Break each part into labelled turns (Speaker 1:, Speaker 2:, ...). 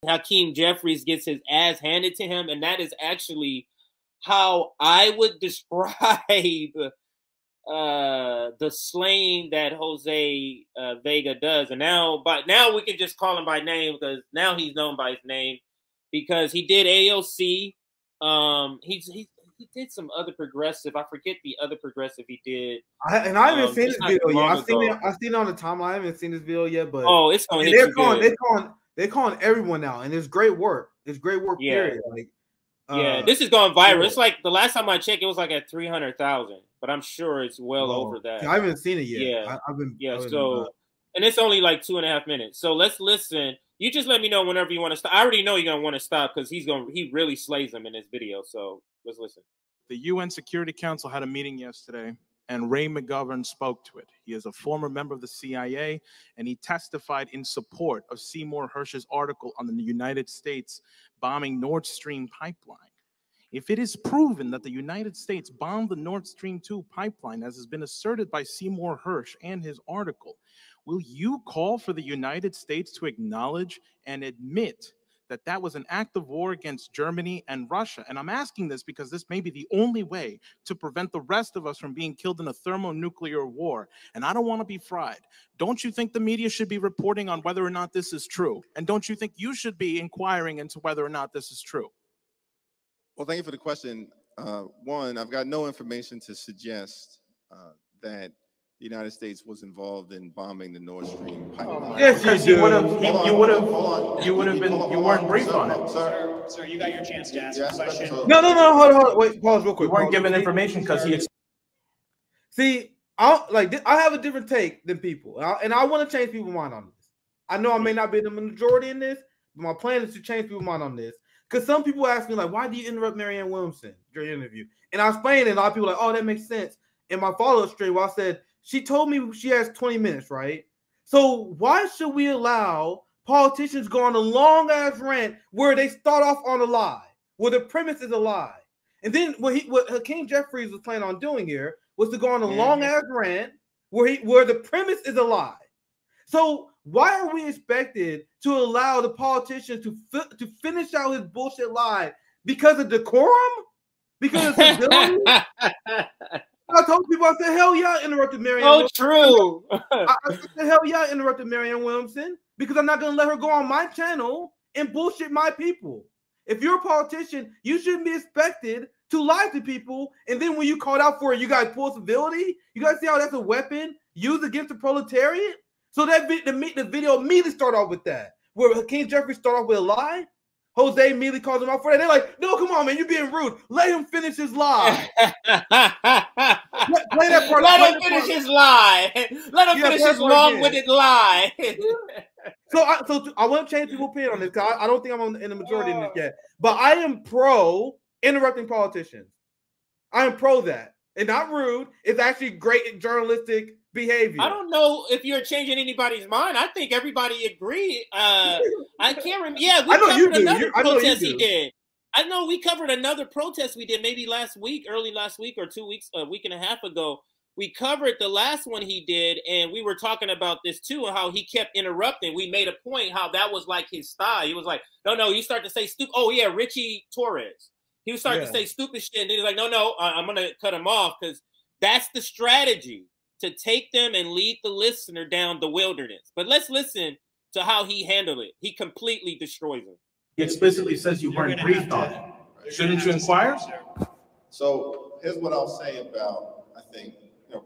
Speaker 1: Hakeem Jeffries gets his ass handed to him, and that is actually how I would describe the slaying that Jose Vega does. And now we can just call him by name, because now he's known by his name, because he did AOC. He did some other progressive. I forget the other progressive he did.
Speaker 2: I haven't seen this video yet. I've seen it on the timeline. I haven't seen this video yet, but
Speaker 1: it's going to hit you good.
Speaker 2: They're calling everyone now, and it's great work. It's great work.
Speaker 1: Yeah.
Speaker 2: Period. Like,
Speaker 1: this is going viral. It's like the last time I checked, it was like at 300,000, but I'm sure it's well over that.
Speaker 2: I haven't seen it yet.
Speaker 1: Yeah, and it's only like 2.5 minutes. So let's listen. You just let me know whenever you want to stop. I already know you're gonna want to stop, because he really slays them in this video. So let's listen.
Speaker 3: The UN Security Council had a meeting yesterday, and Ray McGovern spoke to it. He is a former member of the CIA, and he testified in support of Seymour Hersh's article on the United States bombing Nord Stream pipeline. If it is proven that the United States bombed the Nord Stream 2 pipeline, as has been asserted by Seymour Hersh and his article, will you call for the United States to acknowledge and admit that that was an act of war against Germany and Russia? And I'm asking this because this may be the only way to prevent the rest of us from being killed in a thermonuclear war. And I don't want to be fried. Don't you think the media should be reporting on whether or not this is true? And don't you think you should be inquiring into whether or not this is true?
Speaker 4: Well, thank you for the question. One, I've got no information to suggest that the United States was involved in bombing the Nord Stream pipeline.
Speaker 2: Yes,
Speaker 3: because you weren't briefed on it.
Speaker 5: Sir, you got your chance to ask a question.
Speaker 2: No, hold on, wait, pause real quick.
Speaker 3: You weren't given information because he.
Speaker 2: See, I have a different take than people, and I want to change people's mind on this. I know I may not be the majority in this, but my plan is to change people's mind on this. Because some people ask me, like, why do you interrupt Marianne Williamson during the interview? And I explained it, and a lot of people are like, oh, that makes sense. In my follow-up stream, where I said, she told me she has 20 minutes, right? So why should we allow politicians go on a long-ass rant where they start off on a lie, where the premise is a lie? And then what Hakeem Jeffries was planning on doing here was to go on a long-ass rant where the premise is a lie. So why are we expected to allow the politician to finish out his bullshit lie because of decorum? Because of civility? I told people, I said, hell yeah, I interrupted Marianne.
Speaker 1: Oh, true.
Speaker 2: I said, hell yeah, I interrupted Marianne Williamson, because I'm not going to let her go on my channel and bullshit my people. If you're a politician, you shouldn't be expected to lie to people. And then when you called out for it, you guys pull civility. You guys see how that's a weapon used against the proletariat? So that the video immediately started off with that, where Hakeem Jeffries started off with a lie. Jose immediately calls him out for that. They're like, no, come on, man, you're being rude. Let him finish his lie. Play that part.
Speaker 1: Let him finish his lie. Let him finish his long-winded lie.
Speaker 2: So I want to change people's opinion on this, because I don't think I'm in the majority in this yet. But I am pro interrupting politicians. I am pro that. It's not rude. It's actually great journalistic behavior.
Speaker 1: I don't know if you're changing anybody's mind. I think everybody agreed. I can't remember. Yeah, we covered another protest he did. I know we covered another protest we did maybe early last week or 2 weeks, a week and a half ago. We covered the last one he did, and we were talking about this too, and how he kept interrupting. We made a point how that was like his style. He was like, no, you start to say stupid. Oh yeah, Richie Torres. He was starting to say stupid shit, and then he was like, no, I'm going to cut him off, because that's the strategy, to take them and lead the listener down the wilderness. But let's listen to how he handled it. He completely destroys them.
Speaker 3: He explicitly says you weren't briefed on it. Shouldn't you inquire?
Speaker 4: So here's what I'll say about, I think,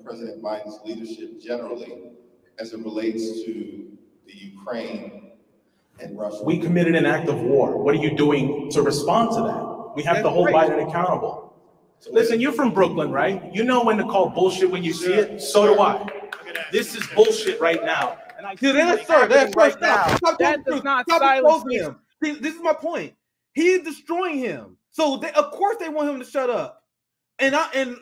Speaker 4: President Biden's leadership generally as it relates to the Ukraine and Russia.
Speaker 3: We committed an act of war. What are you doing to respond to that? We have to hold Biden accountable. So listen, you're from Brooklyn, right? You know when to call bullshit when you see it. So do I. This is bullshit right now. And I
Speaker 2: that's right now. That does not silence him. See, this is my point. He's destroying him. So of course they want him to shut up. And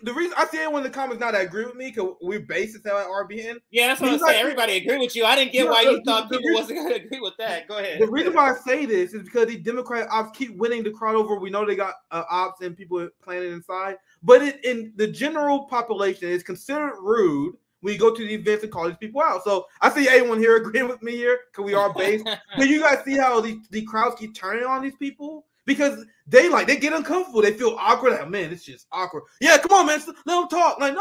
Speaker 2: the reason I see everyone in the comments now that agree with me, because we're based at RBN.
Speaker 1: Yeah, that's what I'm saying. Everybody agree with you. I didn't get why you thought people wasn't going to agree with that. Go ahead.
Speaker 2: The reason why I say this is because these Democratic ops keep winning the crowd over. We know they got ops and people planning inside. But in the general population, it's considered rude when you go to the events and call these people out. So I see everyone here agreeing with me here because we are based. But you guys see how the crowds keep turning on these people because they get uncomfortable. They feel awkward. Like, man, it's just awkward. Yeah, come on, man, let them talk. Like,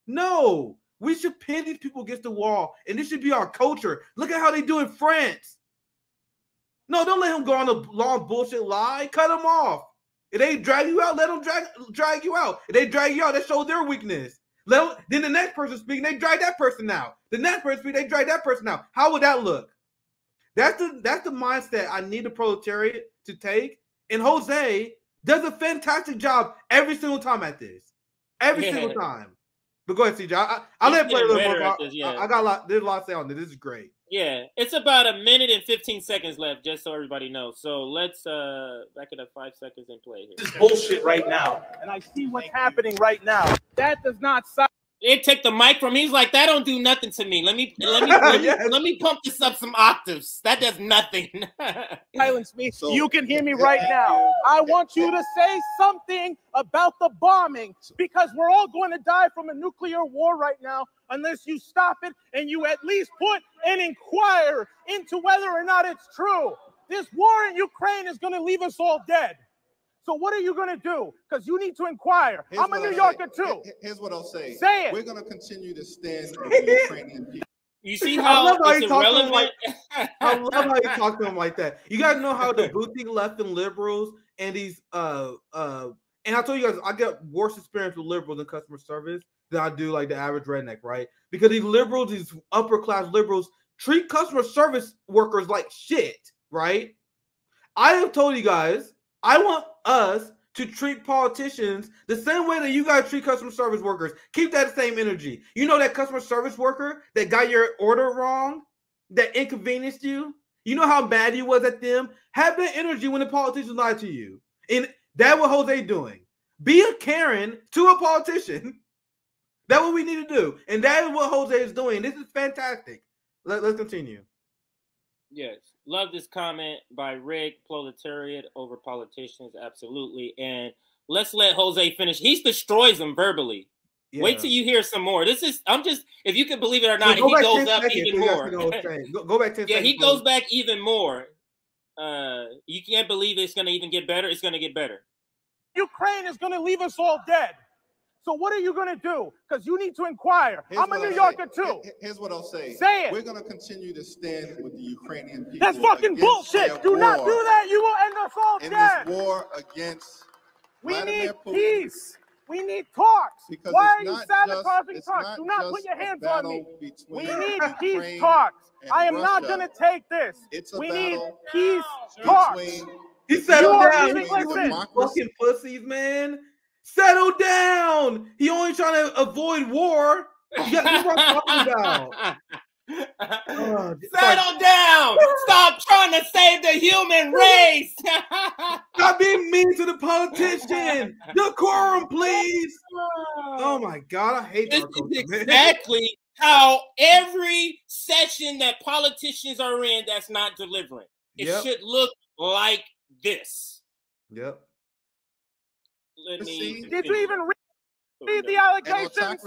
Speaker 2: no. We should pin these people against the wall, and this should be our culture. Look at how they do in France. No, don't let him go on a long bullshit lie. Cut him off. If they drag you out, let them drag you out. If they drag you out, that shows their weakness. Then the next person speaking, they drag that person out. The next person speaking, they drag that person out. How would that look? That's the mindset I need the proletariat to take. And Jose does a fantastic job every single time at this. Every single time. But go ahead, CJ. I'll let play a little more. I got a lot. There's a lot to say on this. This is great.
Speaker 1: Yeah, it's about 1 minute and 15 seconds left, just so everybody knows. So let's back it up 5 seconds and play here.
Speaker 3: This is bullshit right now, and I see what's happening right now. That does not stop.
Speaker 1: It take the mic from me. He's like, that don't do nothing to me. Let me pump this up some octaves. That does nothing.
Speaker 3: Silence me. So, you can hear me right now. I want you to say something about the bombing because we're all going to die from a nuclear war right now unless you stop it and you at least put and inquire into whether or not it's true. This war in Ukraine is going to leave us all dead. So what are you going to do? Because you need to inquire. I'm a New Yorker too.
Speaker 4: Here's what I'll say.
Speaker 3: Say it.
Speaker 4: We're going to continue to stand with the Ukrainian people.
Speaker 1: You see how it's irrelevant?
Speaker 2: I love how you talk to him like that. You guys know how the boutique left and liberals and these and I told you guys I get worse experience with liberals in customer service than I do like the average redneck, right? Because these liberals, these upper class liberals, treat customer service workers like shit, right? I have told you guys I want us to treat politicians the same way that you guys treat customer service workers. Keep that same energy. You know that customer service worker that got your order wrong, that inconvenienced you? You know how bad you was at them? Have that energy when the politicians lie to you. And that's what Jose doing. Be a Karen to a politician. That's what we need to do. And that is what Jose is doing. This is fantastic. Let's continue.
Speaker 1: Yes. Love this comment by Rick. Proletariat over politicians. Absolutely. And let's let Jose finish. He destroys them verbally. Yeah. Wait till you hear some more. If you can believe it or not, he goes up even more.
Speaker 2: Go back 10 seconds.
Speaker 1: Yeah, he goes back even more. You can't believe it's going to even get better. It's going to get better.
Speaker 3: Ukraine is going to leave us all dead. So what are you going to do? Because you need to inquire. I'm a New Yorker too.
Speaker 4: Here's what I'll say.
Speaker 3: Say it.
Speaker 4: We're going to continue to stand with the Ukrainian people.
Speaker 3: That's fucking bullshit. Do not do that. You will end us all dead.
Speaker 4: In this war against
Speaker 3: We need peace. We need talks.
Speaker 4: Because
Speaker 3: why are you sabotaging talks? Do not put your hands on me. We need peace talks. I am not going to take this. We need peace talks.
Speaker 2: He settled down. You fucking pussies, man. Settle down. He only trying to avoid war. You got what I'm talking about.
Speaker 1: Settle down. Stop trying to save the human race.
Speaker 2: Stop being mean to the politician. Decorum, please. Oh my God, I hate
Speaker 1: this. Is exactly how every session that politicians are in that's not delivering. It should look like this.
Speaker 2: Yep.
Speaker 3: Did you even read the allegations?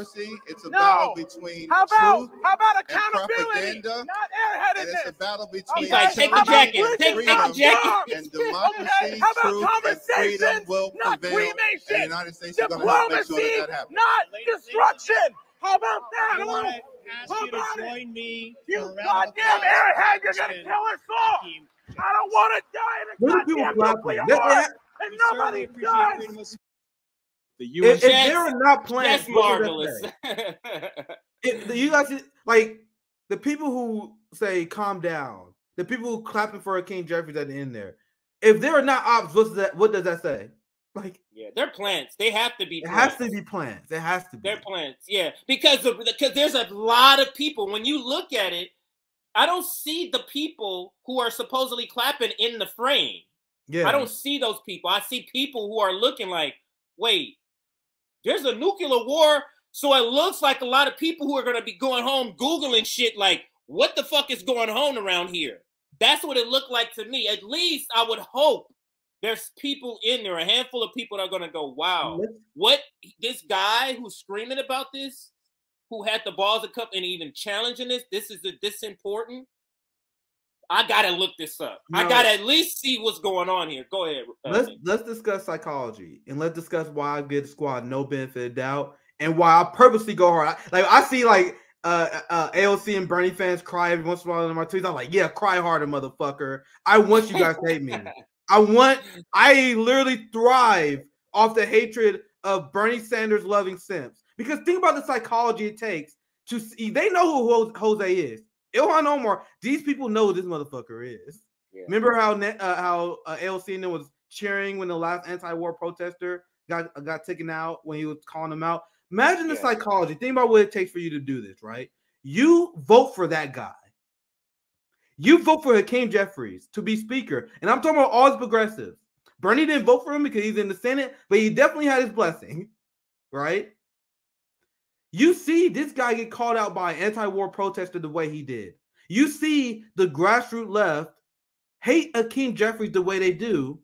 Speaker 4: It's a battle between
Speaker 3: how about accountability? Not airheadedness.
Speaker 4: It's a battle between
Speaker 1: take the jacket. Take the jacket.
Speaker 4: And democracy, truth, and freedom will prevail. And the United States is going to help make sure that happens.
Speaker 3: Not destruction. How about that?
Speaker 5: I want to ask you to join me.
Speaker 3: You goddamn airhead! You're going to kill us all. I don't want to die in a goddamn nuclear war. And nobody does.
Speaker 2: If they're not playing,
Speaker 1: that's marvelous.
Speaker 2: You guys like the people who say "calm down," the people who clapping for King Jeffries at the end there. If they're not ops, what does that say? Like,
Speaker 1: yeah, they're plants. They have to be.
Speaker 2: It has to be plants. It has to be.
Speaker 1: They're plants. Yeah, because there's a lot of people. When you look at it, I don't see the people who are supposedly clapping in the frame.
Speaker 2: Yeah,
Speaker 1: I don't see those people. I see people who are looking like, wait, there's a nuclear war. So it looks like a lot of people who are going to be going home Googling shit like, what the fuck is going on around here? That's what it looked like to me. At least I would hope there's people in there, a handful of people that are going to go, wow, what, this guy who's screaming about this, who had the balls of cup and even challenging this. This is this important. I gotta look this up. No, I gotta at least see what's going on here. Go ahead.
Speaker 2: Let's discuss psychology and let's discuss why I give the squad no benefit of doubt and why I purposely go hard. Like I see like AOC and Bernie fans cry every once in a while in my tweets. I'm like, yeah, cry harder, motherfucker. I want you guys to hate me. I literally thrive off the hatred of Bernie Sanders loving simps. Because think about the psychology it takes to see. They know who Jose is. Ilhan Omar, these people know who this motherfucker is. Yeah. Remember how AOC and them was cheering when the last anti-war protester got taken out when he was calling them out? Imagine the psychology. Think about what it takes for you to do this, right? You vote for that guy. You vote for Hakeem Jeffries to be speaker. And I'm talking about all the progressives. Bernie didn't vote for him because he's in the Senate, but he definitely had his blessing, right? You see this guy get called out by an anti-war protester the way he did. You see the grassroots left hate Hakeem Jeffries the way they do,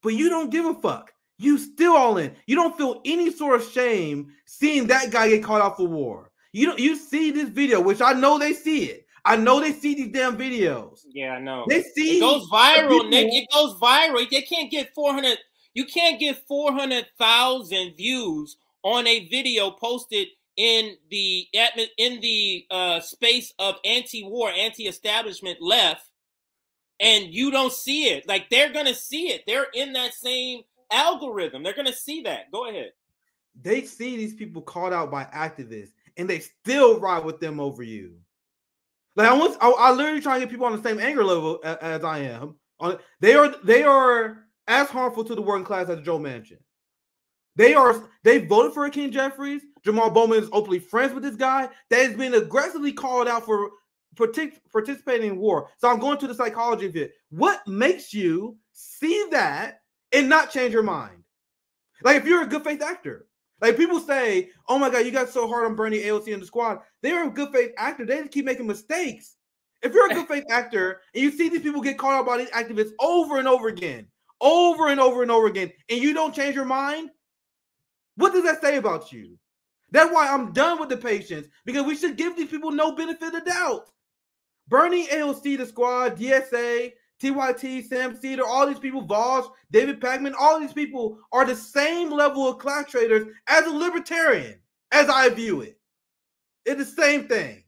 Speaker 2: but you don't give a fuck. You still all in. You don't feel any sort of shame seeing that guy get called out for war. You see this video, which I know they see it. I know they see these damn videos.
Speaker 1: Yeah, I know.
Speaker 2: They see
Speaker 1: it goes viral, Nick. It goes viral. They can't get 400. You can't get 400,000 views on a video posted in the space of anti-war, anti-establishment left, and you don't see it. Like they're gonna see it. They're in that same algorithm. They're gonna see that. Go ahead.
Speaker 2: They see these people called out by activists, and they still ride with them over you. Like I literally try to get people on the same anger level as I am. They are as harmful to the working class as Joe Manchin. They voted for Hakeem Jeffries. Jamal Bowman is openly friends with this guy that has been aggressively called out for participating in war. So I'm going to the psychology of it. What makes you see that and not change your mind? Like if you're a good faith actor. Like people say, oh my God, you got so hard on Bernie, AOC, and the squad. They're a good faith actor. They just keep making mistakes. If you're a good faith actor and you see these people get called out by these activists over and over again, and you don't change your mind, what does that say about you? That's why I'm done with the patience, because we should give these people no benefit of doubt. Bernie, AOC, the squad, DSA, TYT, Sam Cedar, all these people, Vosh, David Pacman, all these people are the same level of class traders as a libertarian, as I view it. It's the same thing.